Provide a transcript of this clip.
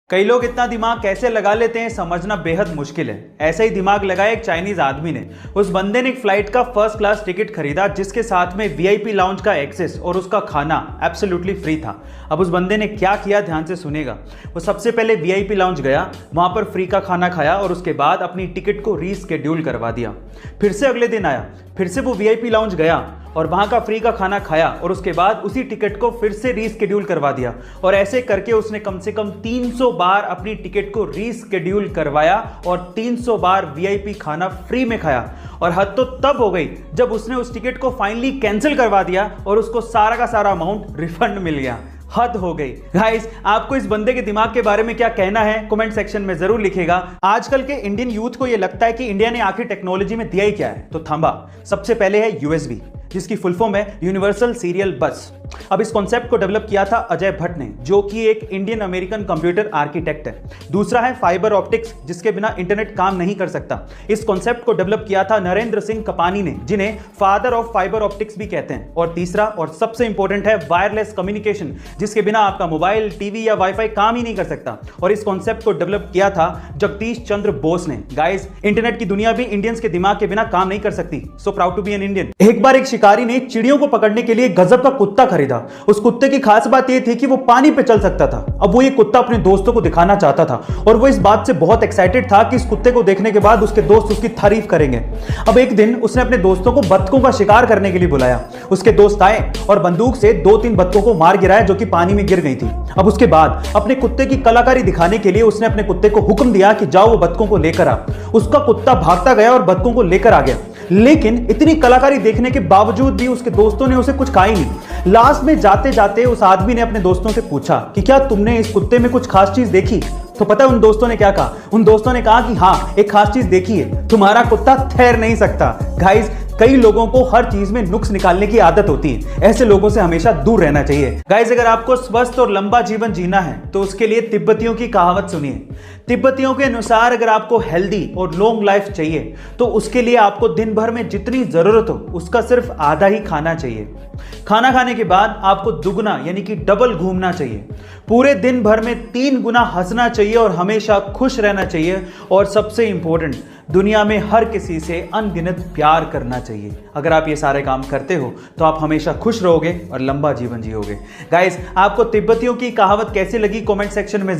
कई लोग इतना दिमाग कैसे लगा लेते हैं समझना बेहद मुश्किल है। ऐसा ही दिमाग लगाया एक चाइनीज आदमी ने। उस बंदे ने एक फ्लाइट का फर्स्ट क्लास टिकट खरीदा जिसके साथ में वीआईपी लाउंज का एक्सेस और उसका खाना एब्सोल्युटली फ्री था। अब उस बंदे ने क्या किया ध्यान से सुनेगा। वो सबसे पहले वीआईपी लाउंज गया, वहां पर फ्री का खाना खाया और उसके बाद अपनी टिकट को रीस्केड्यूल करवा दिया। फिर से अगले दिन आया, फिर से वो वीआईपी लाउंज गया और वहां का फ्री का खाना खाया और उसके बाद उसी टिकट को फिर से रीस्केड्यूल करवा दिया। और ऐसे करके उसने कम से कम 300 बार अपनी टिकट को रीस्केड्यूल करवाया और 300 बार वीआईपी खाना फ्री में खाया। और हद तो तब हो गई जब उसने उस टिकट को फाइनली कैंसिल करवा दिया और उसको सारा का सारा अमाउंट रिफंड मिल गया। हद हो गई। गाइस, आपको इस बंदे के दिमाग के बारे में क्या कहना है कमेंट सेक्शन में जरूर लिखिएगा। आजकल के इंडियन यूथ को यह लगता है कि इंडिया ने आखिर टेक्नोलॉजी में दिया ही क्या है, तो थांबा। सबसे पहले है यूएसबी, जिसकी फुल फॉर्म है यूनिवर्सल सीरियल बस। अब इस कॉन्सेप्ट को डेवलप किया था अजय भट्ट ने, जो कि एक इंडियन अमेरिकन कंप्यूटर आर्किटेक्ट है। दूसरा है फाइबर ऑप्टिक्स, जिसके बिना इंटरनेट काम नहीं कर सकता। इस कॉन्सेप्ट को डेवलप किया था नरेंद्र सिंह कपानी ने, जिन्हें फादर ऑफ फाइबर ऑप्टिक्स भी कहते हैं। और तीसरा और सबसे इंपॉर्टेंट है वायरलेस कम्युनिकेशन, जिसके बिना आपका मोबाइल, टीवी या वाईफाई काम ही नहीं कर सकता। और इस कॉन्सेप्ट को डेवलप किया था जगदीश चंद्र बोस ने। गाइस, इंटरनेट की दुनिया भी इंडियंस के दिमाग के बिना काम नहीं कर सकती। So proud to be an Indian. एक बार एक शिकारी ने चिड़ियों को पकड़ने के लिए गजब का कुत्ता खरीदा। उस कुत्ते की खास बात यह थी कि वो पानी पे चल सकता था। अब वो ये कुत्ता अपने दोस्तों को दिखाना चाहता था और वो इस बात से बहुत एक्साइटेड था कि इस कुत्ते को देखने के बाद उसके दोस्त उसकी तारीफ करेंगे। अब एक दिन उसने अपने दोस्तों को बत्तखों का शिकार करने के लिए बुलाया। उसके दोस्त आए और बंदूक से 2-3 बत्तखों को मार गिराया जो कि पानी में गिर गई थी। अब उसके बाद अपने कुत्ते की कलाकारी दिखाने के लिए उसने अपने कुत्ते को हुक्म दिया कि जाओ वो बत्तखों को लेकर आ। उसका कुत्ता भागता गया और बत्तखों को लेकर आ गया, लेकिन इतनी कलाकारी देखने के बावजूद भी उसके दोस्तों ने उसे कुछ कहा ही नहीं। लास्ट में जाते जाते उस आदमी ने अपने दोस्तों से पूछा कि क्या तुमने इस कुत्ते में कुछ खास चीज देखी? तो पता है उन दोस्तों ने क्या कहा? उन दोस्तों ने कहा कि हाँ, एक खास चीज देखी है, तुम्हारा कुत्ता तैर नहीं सकता। गाइस, कई लोगों को हर चीज में नुक्स निकालने की आदत होती है। ऐसे लोगों से हमेशा दूर रहना चाहिए। गाइस, अगर आपको स्वस्थ और लंबा जीवन जीना है तो उसके लिए तिब्बतियों की कहावत सुनिए। तिब्बतियों के अनुसार अगर आपको हेल्दी और लॉन्ग लाइफ चाहिए तो उसके लिए आपको दिन भर में जितनी जरूरत हो उसका सिर्फ आधा ही खाना चाहिए। खाना खाने के बाद आपको दुगना यानी कि डबल घूमना चाहिए। पूरे दिन भर में 3 गुना हंसना चाहिए और हमेशा खुश रहना चाहिए। और सबसे इंपॉर्टेंट, दुनिया में हर किसी से अनगिनत प्यार करना चाहिए। अगर आप ये सारे काम करते हो तो आप हमेशा खुश रहोगे और लंबा जीवन जियोगे। गाइस, आपको तिब्बतियों की कहावत कैसी लगी कमेंट सेक्शन में